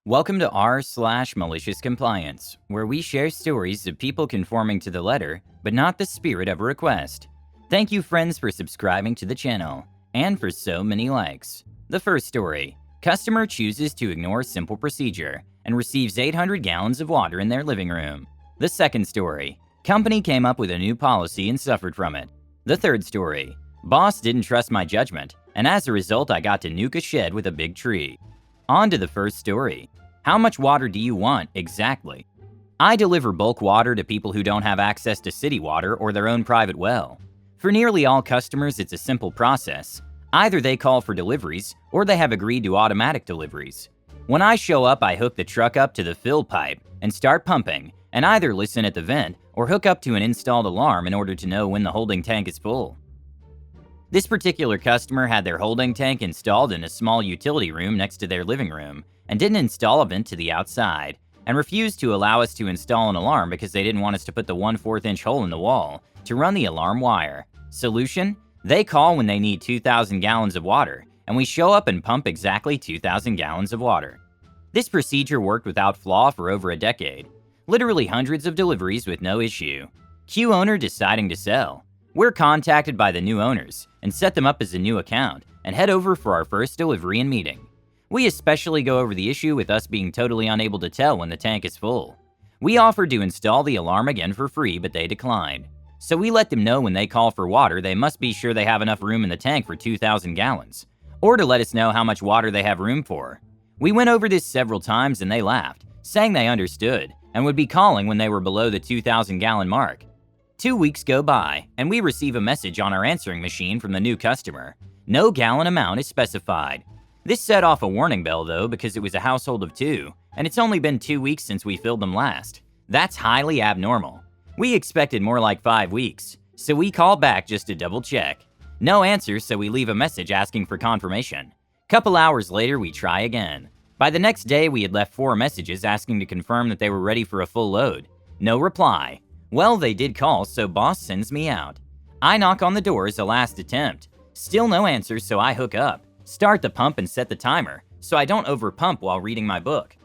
Welcome to r/malicious compliance, where we share stories of people conforming to the letter, but not the spirit of a request. Thank you, friends, for subscribing to the channel, and for so many likes. The first story: customer chooses to ignore simple procedure and receives 800 gallons of water in their living room. The second story: company came up with a new policy and suffered from it. The third story: boss didn't trust my judgment, and as a result I got to nuke a shed with a big tree. On to the first story. How much water do you want exactly? I deliver bulk water to people who don't have access to city water or their own private well. For nearly all customers, it's a simple process. Either they call for deliveries or they have agreed to automatic deliveries. When I show up, I hook the truck up to the fill pipe and start pumping, and either listen at the vent or hook up to an installed alarm in order to know when the holding tank is full. This particular customer had their holding tank installed in a small utility room next to their living room and didn't install a vent to the outside, and refused to allow us to install an alarm because they didn't want us to put the 1/4 inch hole in the wall to run the alarm wire. Solution? They call when they need 2,000 gallons of water, and we show up and pump exactly 2,000 gallons of water. This procedure worked without flaw for over a decade. Literally hundreds of deliveries with no issue. Q owner deciding to sell. We're contacted by the new owners and set them up as a new account and head over for our first delivery and meeting. We especially go over the issue with us being totally unable to tell when the tank is full. We offered to install the alarm again for free, but they declined. So we let them know when they call for water, they must be sure they have enough room in the tank for 2,000 gallons, or to let us know how much water they have room for. We went over this several times and they laughed, saying they understood and would be calling when they were below the 2,000 gallon mark. 2 weeks go by, and we receive a message on our answering machine from the new customer. No gallon amount is specified. This set off a warning bell though, because it was a household of 2, and it's only been 2 weeks since we filled them last. That's highly abnormal. We expected more like 5 weeks, so we call back just to double check. No answer, so we leave a message asking for confirmation. Couple hours later, we try again. By the next day, we had left 4 messages asking to confirm that they were ready for a full load. No reply. Well, they did call, so boss sends me out. I knock on the door as a last attempt. Still no answer, so I hook up, start the pump and set the timer, so I don't overpump while reading my book.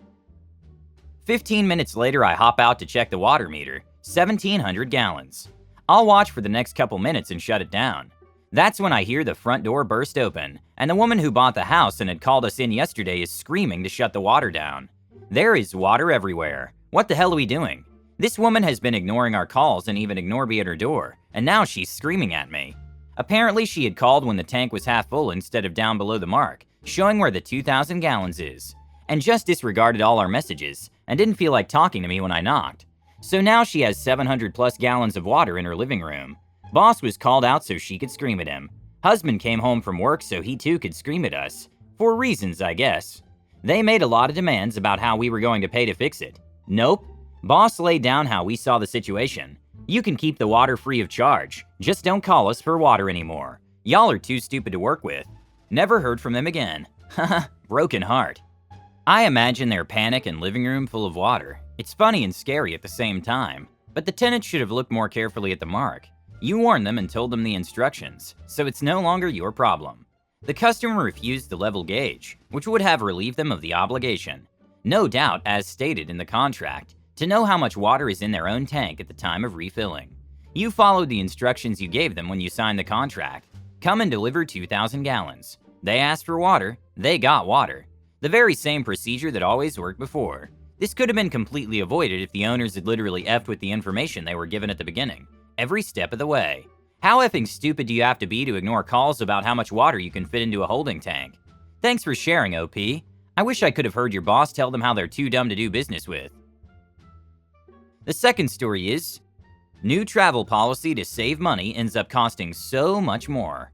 15 minutes later, I hop out to check the water meter, 1,700 gallons. I'll watch for the next couple minutes and shut it down. That's when I hear the front door burst open, and the woman who bought the house and had called us in yesterday is screaming to shut the water down. There is water everywhere. What the hell are we doing? This woman has been ignoring our calls and even ignored me at her door, and now she's screaming at me. Apparently she had called when the tank was half full instead of down below the mark, showing where the 2,000 gallons is, and just disregarded all our messages and didn't feel like talking to me when I knocked. So now she has 700 plus gallons of water in her living room. Boss was called out so she could scream at him. Husband came home from work so he too could scream at us. For reasons, I guess. They made a lot of demands about how we were going to pay to fix it. Nope. Boss laid down how we saw the situation. You can keep the water free of charge. Just don't call us for water anymore. Y'all are too stupid to work with. Never heard from them again. Haha, broken heart. I imagine their panic and living room full of water. It's funny and scary at the same time. But the tenants should have looked more carefully at the mark. You warned them and told them the instructions, so it's no longer your problem. The customer refused the level gauge, which would have relieved them of the obligation. No doubt, as stated in the contract, to know how much water is in their own tank at the time of refilling. You followed the instructions you gave them when you signed the contract. Come and deliver 2,000 gallons. They asked for water, they got water. The very same procedure that always worked before. This could have been completely avoided if the owners had literally effed with the information they were given at the beginning, every step of the way. How effing stupid do you have to be to ignore calls about how much water you can fit into a holding tank? Thanks for sharing, OP. I wish I could have heard your boss tell them how they're too dumb to do business with. The second story is, new travel policy to save money ends up costing so much more.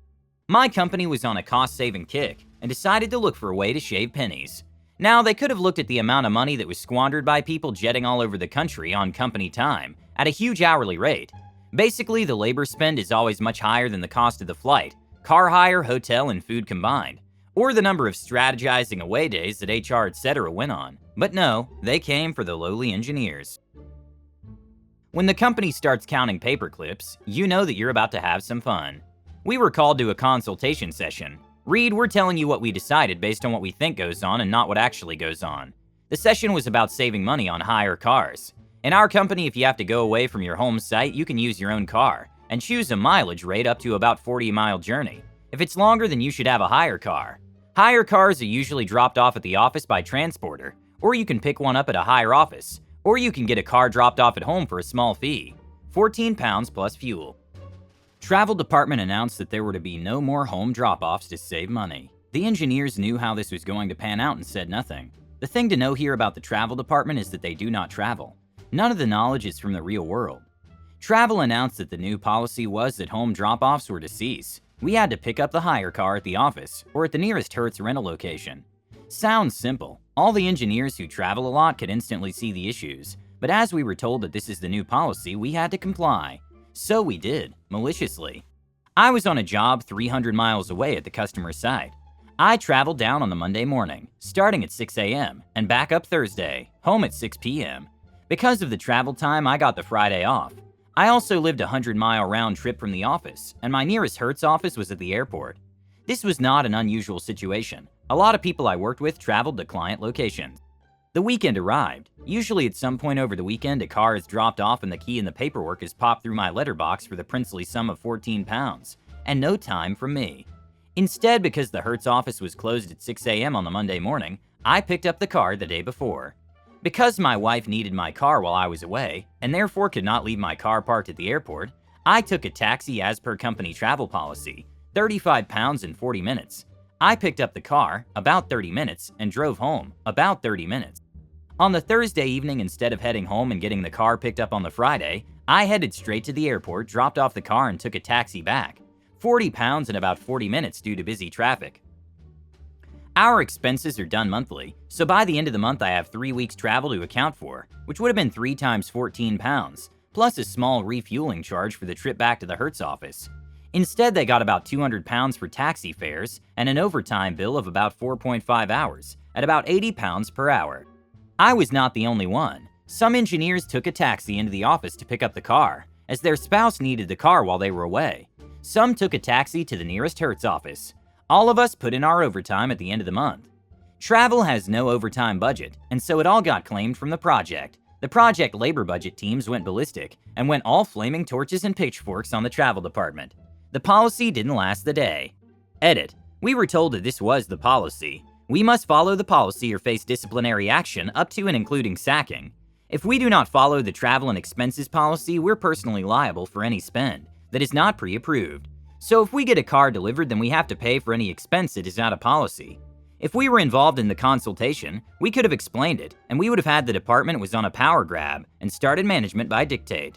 My company was on a cost-saving kick and decided to look for a way to shave pennies. Now, they could have looked at the amount of money that was squandered by people jetting all over the country on company time at a huge hourly rate. Basically, the labor spend is always much higher than the cost of the flight, car hire, hotel, and food combined, or the number of strategizing away days that HR etc. went on. But no, they came for the lowly engineers. When the company starts counting paper clips, you know that you're about to have some fun. We were called to a consultation session. Reed, we're telling you what we decided based on what we think goes on and not what actually goes on. The session was about saving money on hire cars. In our company, if you have to go away from your home site, you can use your own car and choose a mileage rate up to about 40-mile journey. If it's longer, then you should have a hire car. Hire cars are usually dropped off at the office by transporter, or you can pick one up at a hire office, or you can get a car dropped off at home for a small fee, 14 pounds plus fuel. Travel department announced that there were to be no more home drop-offs to save money. The engineers knew how this was going to pan out and said nothing. The thing to know here about the travel department is that they do not travel. None of the knowledge is from the real world. Travel announced that the new policy was that home drop-offs were to cease. We had to pick up the hire car at the office or at the nearest Hertz rental location. Sounds simple. All the engineers who travel a lot could instantly see the issues, but as we were told that this is the new policy, we had to comply. So we did, maliciously. I was on a job 300 miles away at the customer's site. I traveled down on the Monday morning, starting at 6 a.m., and back up Thursday, home at 6 p.m. Because of the travel time, I got the Friday off. I also lived a 100-mile round trip from the office, and my nearest Hertz office was at the airport. This was not an unusual situation. A lot of people I worked with traveled to client locations. The weekend arrived. Usually at some point over the weekend, a car is dropped off and the key in the paperwork is popped through my letterbox for the princely sum of 14 pounds, and no time from me. Instead, because the Hertz office was closed at 6 a.m. on the Monday morning, I picked up the car the day before. Because my wife needed my car while I was away, and therefore could not leave my car parked at the airport, I took a taxi as per company travel policy, 35 pounds in 40 minutes. I picked up the car, about 30 minutes, and drove home, about 30 minutes. On the Thursday evening, instead of heading home and getting the car picked up on the Friday, I headed straight to the airport, dropped off the car, and took a taxi back. 40 pounds in about 40 minutes due to busy traffic. Our expenses are done monthly, so by the end of the month I have 3 weeks travel to account for, which would have been 3 times 14 pounds, plus a small refueling charge for the trip back to the Hertz office. Instead, they got about 200 pounds for taxi fares and an overtime bill of about 4.5 hours, at about 80 pounds per hour. I was not the only one. Some engineers took a taxi into the office to pick up the car, as their spouse needed the car while they were away. Some took a taxi to the nearest Hertz office. All of us put in our overtime at the end of the month. Travel has no overtime budget, and so it all got claimed from the project. The project labor budget teams went ballistic and went all flaming torches and pitchforks on the travel department. The policy didn't last the day. Edit. We were told that this was the policy. We must follow the policy or face disciplinary action up to and including sacking. If we do not follow the travel and expenses policy, we're personally liable for any spend that is not pre-approved. So if we get a car delivered, then we have to pay for any expense that is not a policy. If we were involved in the consultation, we could have explained it, and we would have had the department was on a power grab and started management by dictate.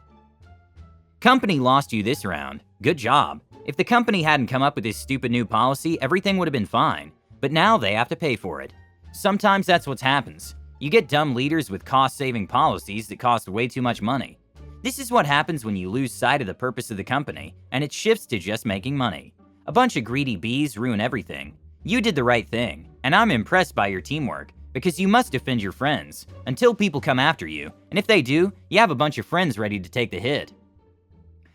Company lost you this round. Good job. If the company hadn't come up with this stupid new policy, everything would have been fine. But now they have to pay for it. Sometimes that's what happens. You get dumb leaders with cost-saving policies that cost way too much money. This is what happens when you lose sight of the purpose of the company, and it shifts to just making money. A bunch of greedy bees ruin everything. You did the right thing, and I'm impressed by your teamwork, because you must defend your friends, until people come after you, and if they do, you have a bunch of friends ready to take the hit.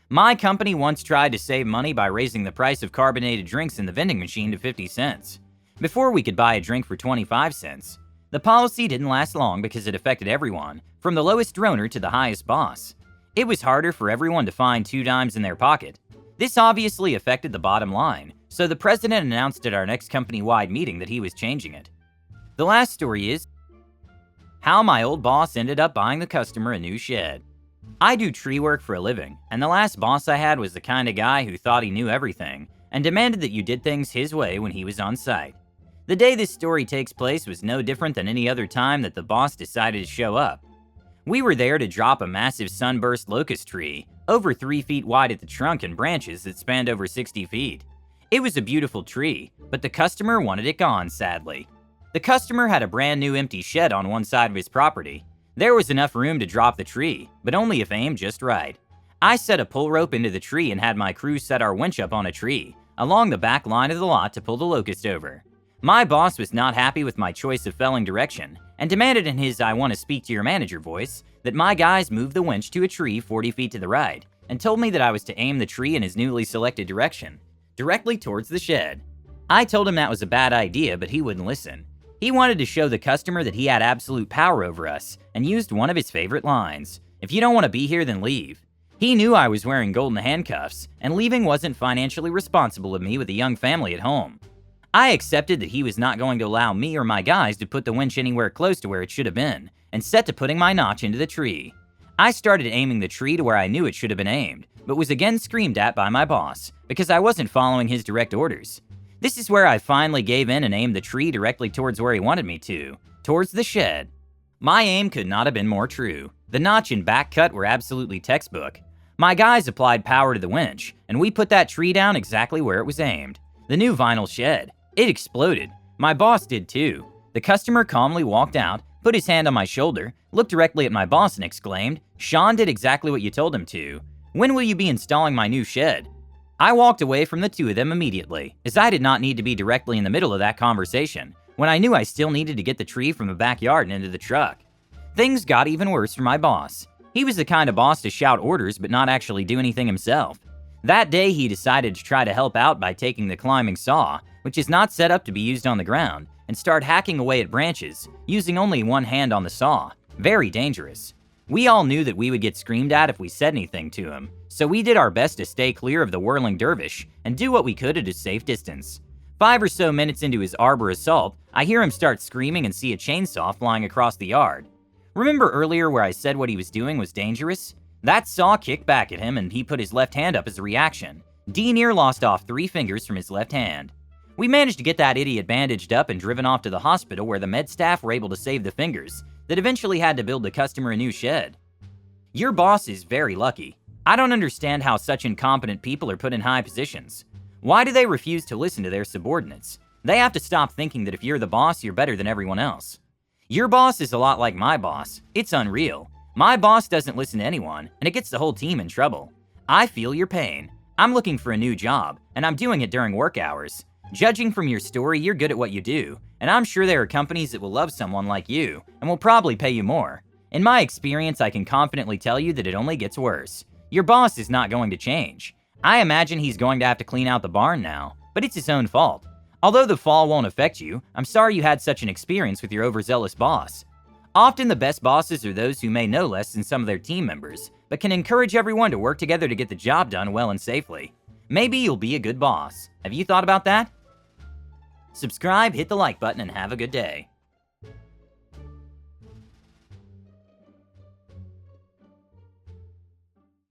My company once tried to save money by raising the price of carbonated drinks in the vending machine to 50 cents. Before we could buy a drink for 25 cents. The policy didn't last long because it affected everyone, from the lowest droner to the highest boss. It was harder for everyone to find 2 dimes in their pocket. This obviously affected the bottom line, so the president announced at our next company-wide meeting that he was changing it. The last story is how my old boss ended up buying the customer a new shed. I do tree work for a living, and the last boss I had was the kind of guy who thought he knew everything and demanded that you did things his way when he was on site. The day this story takes place was no different than any other time that the boss decided to show up. We were there to drop a massive sunburst locust tree, over 3 feet wide at the trunk and branches that spanned over 60 feet. It was a beautiful tree, but the customer wanted it gone, sadly. The customer had a brand new empty shed on one side of his property. There was enough room to drop the tree, but only if aimed just right. I set a pull rope into the tree and had my crew set our winch up on a tree, along the back line of the lot to pull the locust over. My boss was not happy with my choice of felling direction, and demanded in his "I want to speak to your manager" voice that my guys move the winch to a tree 40 feet to the right, and told me that I was to aim the tree in his newly selected direction, directly towards the shed. I told him that was a bad idea, but he wouldn't listen. He wanted to show the customer that he had absolute power over us and used one of his favorite lines: "If you don't want to be here, then leave." He knew I was wearing golden handcuffs, and leaving wasn't financially responsible of me with a young family at home. I accepted that he was not going to allow me or my guys to put the winch anywhere close to where it should have been, and set to putting my notch into the tree. I started aiming the tree to where I knew it should have been aimed, but was again screamed at by my boss because I wasn't following his direct orders. This is where I finally gave in and aimed the tree directly towards where he wanted me to, towards the shed. My aim could not have been more true. The notch and back cut were absolutely textbook. My guys applied power to the winch, and we put that tree down exactly where it was aimed. The new vinyl shed. It exploded. My boss did too. The customer calmly walked out, put his hand on my shoulder, looked directly at my boss and exclaimed, "Sean did exactly what you told him to. When will you be installing my new shed?" I walked away from the two of them immediately, as I did not need to be directly in the middle of that conversation, when I knew I still needed to get the tree from the backyard and into the truck. Things got even worse for my boss. He was the kind of boss to shout orders but not actually do anything himself. That day he decided to try to help out by taking the climbing saw, which is not set up to be used on the ground, and start hacking away at branches, using only one hand on the saw. Very dangerous. We all knew that we would get screamed at if we said anything to him, so we did our best to stay clear of the whirling dervish and do what we could at a safe distance. 5 or so minutes into his arbor assault, I hear him start screaming and see a chainsaw flying across the yard. Remember earlier where I said what he was doing was dangerous? That saw kicked back at him and he put his left hand up as a reaction. D near lost off 3 fingers from his left hand. We managed to get that idiot bandaged up and driven off to the hospital where the med staff were able to save the fingers that eventually had to build the customer a new shed. Your boss is very lucky. I don't understand how such incompetent people are put in high positions. Why do they refuse to listen to their subordinates? They have to stop thinking that if you're the boss, you're better than everyone else. Your boss is a lot like my boss. It's unreal. My boss doesn't listen to anyone, and it gets the whole team in trouble. I feel your pain. I'm looking for a new job, and I'm doing it during work hours. Judging from your story, you're good at what you do, and I'm sure there are companies that will love someone like you and will probably pay you more. In my experience, I can confidently tell you that it only gets worse. Your boss is not going to change. I imagine he's going to have to clean out the barn now, but it's his own fault. Although the fall won't affect you, I'm sorry you had such an experience with your overzealous boss. Often the best bosses are those who may know less than some of their team members, but can encourage everyone to work together to get the job done well and safely. Maybe you'll be a good boss. Have you thought about that? Subscribe, hit the like button, and have a good day.